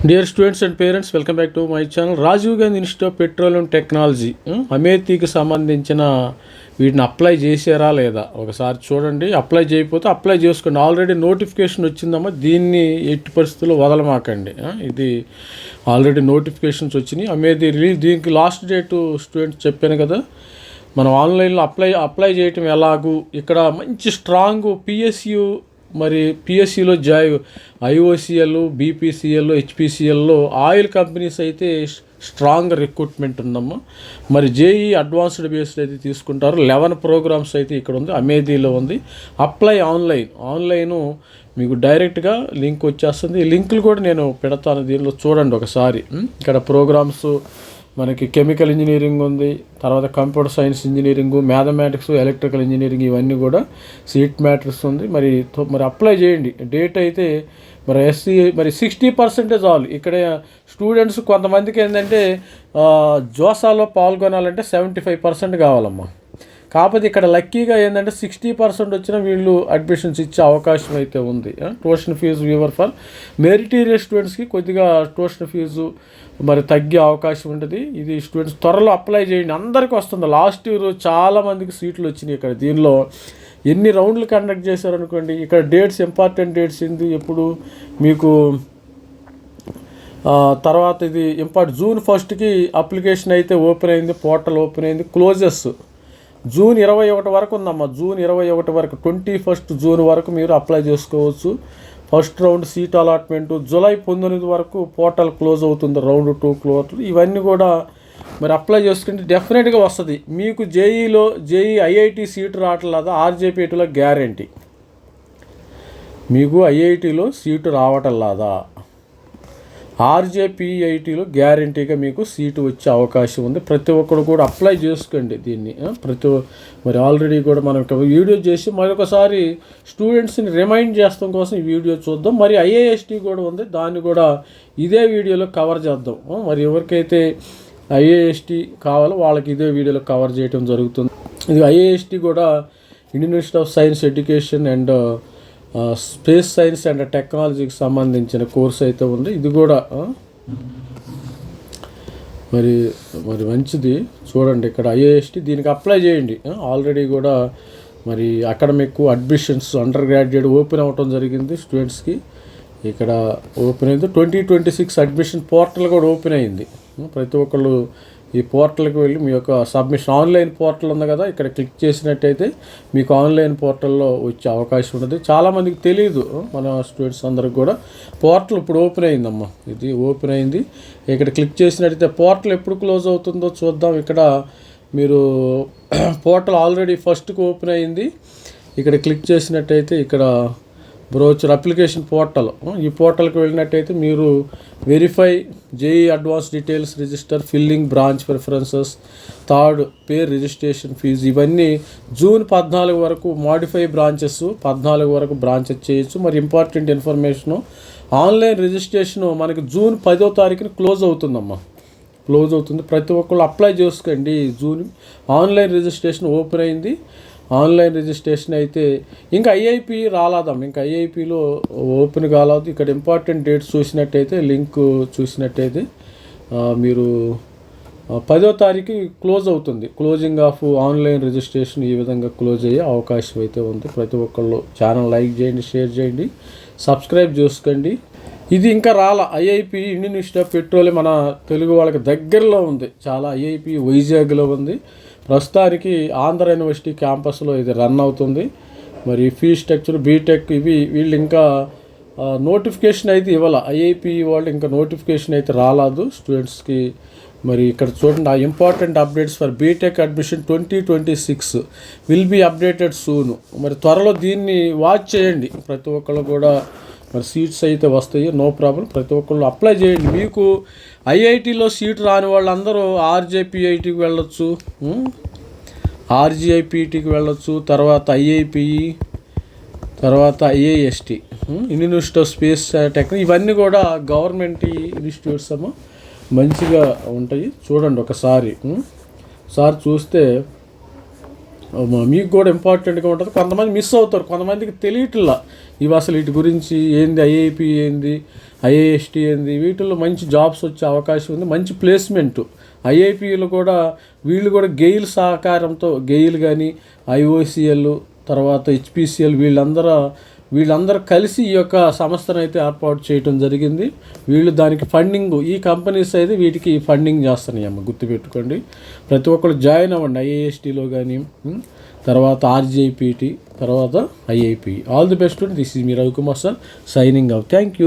Dear students and parents, welcome back to my channel. Rajiv Gandhi institute of petroleum technology అమేథీకి సంబంధించిన వీటిని apply చేశారా లేదా ఒకసారి చూడండి. అప్లై చేయకపోతే అప్లై చేసుకోండి. ఆల్రెడీ నోటిఫికేషన్ వచ్చిందమ్మా, దీన్ని ఎట్టి పరిస్థితుల్లో వదలమాకండి. ఇది ఆల్రెడీ నోటిఫికేషన్స్ వచ్చినాయి. అమేథీ రిలీజ్, దీనికి లాస్ట్ డేటు స్టూడెంట్స్ చెప్పాను కదా. మనం ఆన్లైన్లో అప్లై చేయటం ఎలాగూ, ఇక్కడ మంచి స్ట్రాంగ్ పిఎస్యు, మరి పిఎస్సిలో ఐఓసిఎల్, బీపీసీఎల్, హెచ్పిసిఎల్లో ఆయిల్ కంపెనీస్ అయితే స్ట్రాంగ్ రిక్రూట్మెంట్ ఉందమ్మా. మరి జేఈ అడ్వాన్స్డ్ బేస్డ్ అయితే తీసుకుంటారు. 11 ప్రోగ్రామ్స్ అయితే ఇక్కడ ఉంది, అమేథీలో ఉంది. అప్లై ఆన్లైను మీకు డైరెక్ట్గా లింక్ వచ్చేస్తుంది. ఈ లింకులు కూడా నేను పెడతాను, దీనిలో చూడండి ఒకసారి. ఇక్కడ ప్రోగ్రామ్స్ మనకి కెమికల్ ఇంజనీరింగ్ ఉంది, తర్వాత computer science engineering, mathematics, electrical engineering, ఇవన్నీ కూడా సీట్ మ్యాట్రిక్స్ ఉంది. మరి అప్లై చేయండి. డేట్ అయితే మరి ఎస్సీ మరి 60% ఆల్. ఇక్కడ స్టూడెంట్స్ కొంతమందికి ఏంటంటే జోసాలో పాల్గొనాలంటే 75% కావాలమ్మా. కాకపోతే ఇక్కడ లక్కీగా ఏంటంటే 60% వచ్చినా వీళ్ళు అడ్మిషన్స్ ఇచ్చే అవకాశం అయితే ఉంది. ట్యూషన్ ఫీజు వ్యూవర్ ఫర్ మెరిటీరియస్ స్టూడెంట్స్కి కొద్దిగా ట్యూషన్ ఫీజు మరి తగ్గే అవకాశం ఉంటుంది. ఇది స్టూడెంట్స్ త్వరలో అప్లై చేయండి, అందరికీ వస్తుంది. లాస్ట్ ఇయర్ చాలామందికి సీట్లు వచ్చినాయి. ఇక్కడ దీనిలో ఎన్ని రౌండ్లు కండక్ట్ చేశారనుకోండి. ఇక్కడ డేట్స్, ఇంపార్టెంట్ డేట్స్ ఏంది ఎప్పుడు మీకు తర్వాత ఇది జూన్ 1కి అప్లికేషన్ అయితే ఓపెన్ అయింది, పోర్టల్ ఓపెన్ అయింది. క్లోజెస్ జూన్ 21 వరకు ఉందమ్మా. జూన్ 21 వరకు, 21 జూన్ వరకు మీరు అప్లై చేసుకోవచ్చు. First round seat allotment July 19 వరకు పోర్టల్ క్లోజ్ అవుతుంది. Round 2 close. ఇవన్నీ కూడా మరి అప్లై చేసుకుంటే డెఫినెట్గా వస్తుంది. మీకు జేఈ ఐఐటి సీటు రావట్లేదా, ఆర్జేపీటీలో గ్యారంటీ. మీకు ఐఐటీలో సీటు రావటం లేదా, ఆర్జేపీఐటీలో గ్యారంటీగా మీకు సీటు వచ్చే అవకాశం ఉంది. ప్రతి ఒక్కరు కూడా అప్లై చేసుకోండి దీన్ని. మరి ఆల్రెడీ కూడా మనం వీడియో చేసి మరొకసారి స్టూడెంట్స్ని రిమైండ్ చేస్తాం కోసం ఈ వీడియో చూద్దాం. మరి ఐఏఎస్టీ కూడా ఉంది, దాన్ని కూడా ఇదే వీడియోలో కవర్ చేద్దాం. మరి ఎవరికైతే ఐఏఎస్టీ కావాలో వాళ్ళకి ఇదే వీడియోలో కవర్ చేయడం జరుగుతుంది. ఇది ఐఏఎస్టీ కూడా Indian institute of science education and space science and టెక్నాలజీకి సంబంధించిన కోర్స్ అయితే ఉంది. ఇది కూడా మరి మంచిది. చూడండి ఇక్కడ ఐఏఎస్టీ, దీనికి అప్లై చేయండి. ఆల్రెడీ కూడా మరి academic admissions under graduate open అవ్వటం జరిగింది స్టూడెంట్స్కి. ఇక్కడ ఓపెన్ అయింది. 2026 అడ్మిషన్ పోర్టల్ కూడా ఓపెన్ అయింది. ప్రతి ఒక్కళ్ళు ఈ పోర్టల్కి వెళ్ళి మీ యొక్క సబ్మిషన్, ఆన్లైన్ పోర్టల్ ఉంది కదా, ఇక్కడ క్లిక్ చేసినట్టయితే మీకు ఆన్లైన్ పోర్టల్లో వచ్చే అవకాశం ఉంటుంది. చాలామందికి తెలియదు, మన స్టూడెంట్స్ అందరికి కూడా. పోర్టల్ ఇప్పుడు ఓపెన్ అయిందమ్మా, ఇది ఓపెన్ అయింది. ఇక్కడ క్లిక్ చేసినట్టయితే పోర్టల్ ఎప్పుడు క్లోజ్ అవుతుందో చూద్దాం. ఇక్కడ మీరు పోర్టల్ ఆల్రెడీ 1కి ఓపెన్ అయింది. ఇక్కడ క్లిక్ చేసినట్టయితే ఇక్కడ బ్రోచర్ అప్లికేషన్ పోర్టల్, ఈ పోర్టల్కి వెళ్ళినట్టయితే మీరు verify JEE advanced details, register, filling branch preferences, third పేర్ రిజిస్ట్రేషన్ ఫీజు, ఇవన్నీ జూన్ 14 వరకు మాడిఫై బ్రాంచెస్ 14 వరకు బ్రాంచెస్ చేయొచ్చు. మరి ఇంపార్టెంట్ ఇన్ఫర్మేషను, ఆన్లైన్ రిజిస్ట్రేషను మనకి జూన్ 10వ తారీఖున క్లోజ్ అవుతుందమ్మా, క్లోజ్ అవుతుంది. ప్రతి ఒక్కళ్ళు అప్లై చేసుకోండి. జూన్ ఆన్లైన్ రిజిస్ట్రేషన్ ఓపెన్ అయింది. ఆన్లైన్ రిజిస్ట్రేషన్ అయితే ఇంకా ఐఐపి రాలేదమ్మా, ఇంకా ఐఐపిలో ఓపెన్ కాలేదు. ఇక్కడ ఇంపార్టెంట్ డేట్స్ చూసినట్టయితే, లింక్ చూసినట్టయితే మీరు 10వ తారీఖు క్లోజ్ అవుతుంది. క్లోజింగ్ ఆఫ్ ఆన్లైన్ రిజిస్ట్రేషన్ ఈ విధంగా క్లోజ్ అయ్యే అవకాశం అయితే ఉంది. ప్రతి ఒక్కళ్ళు ఛానల్ లైక్ చేయండి, షేర్ చేయండి, సబ్స్క్రైబ్ చేసుకోండి. ఇది ఇంకా IIP Indian institute of petroleum మన తెలుగు వాళ్ళకి దగ్గరలో ఉంది. చాలా ఐఐపి వైజాగ్లో ఉంది. ప్రస్తుతానికి ఆంధ్ర యూనివర్సిటీ క్యాంపస్లో ఇది రన్ అవుతుంది. మరి ఫీ స్ట్రక్చర్, బీటెక్, వీళ్ళు ఇంకా నోటిఫికేషన్ అయితే ఇవ్వాలి. ఐఐపి వాళ్ళు ఇంకా నోటిఫికేషన్ అయితే రాలేదు స్టూడెంట్స్కి. మరి ఇక్కడ చూడండి, ఆ important updates for BTech admission 2026 will be updated soon. మరి త్వరలో దీన్ని వాచ్ చేయండి. ప్రతి ఒక్కళ్ళు కూడా మరి సీట్స్ అయితే వస్తాయి, నో ప్రాబ్లం. ప్రతి ఒక్కళ్ళు అప్లై చేయండి. మీకు ఐఐటీలో సీట్ రాని వాళ్ళందరూ ఆర్జేపీఐటీకి వెళ్ళొచ్చు, ఆర్జీఐపీటీకి వెళ్ళొచ్చు, తర్వాత ఐఐపిఈ, తర్వాత IIST, Indian institute of space technology, ఇవన్నీ కూడా గవర్నమెంట్ ఇన్స్టిట్యూట్స్ అమ్మా, మంచిగా ఉంటాయి. చూడండి ఒకసారి చూస్తే మీకు కూడా ఇంపార్టెంట్గా ఉంటుంది. కొంతమంది మిస్ అవుతారు, కొంతమందికి తెలియట్లా ఇవి అసలు వీటి గురించి ఏంది, ఐఐపి ఏంది, ఐఏఎస్టీ ఏంది, వీటిల్లో మంచి జాబ్స్ వచ్చే అవకాశం ఉంది, మంచి ప్లేస్మెంటు. ఐఐపిలు కూడా వీళ్ళు కూడా గెయిల్ సహకారంతో, గెయిల్ కానీ ఐఓసిఎల్ తర్వాత హెచ్పిసిఎల్ వీళ్ళందరూ కలిసి ఈ యొక్క సంస్థను అయితే ఏర్పాటు చేయడం జరిగింది. వీళ్ళు దానికి ఫండింగ్, ఈ కంపెనీస్ అయితే వీటికి ఫండింగ్ చేస్తున్నాయి అమ్మ, గుర్తుపెట్టుకోండి. ప్రతి ఒక్కరు జాయిన్ అవ్వండి ఐఏఎస్టీలో కానీ, తర్వాత ఆర్జేపీటీ, తర్వాత IIP. All the best. This is me Ravikumar sir, signing out. Thank you.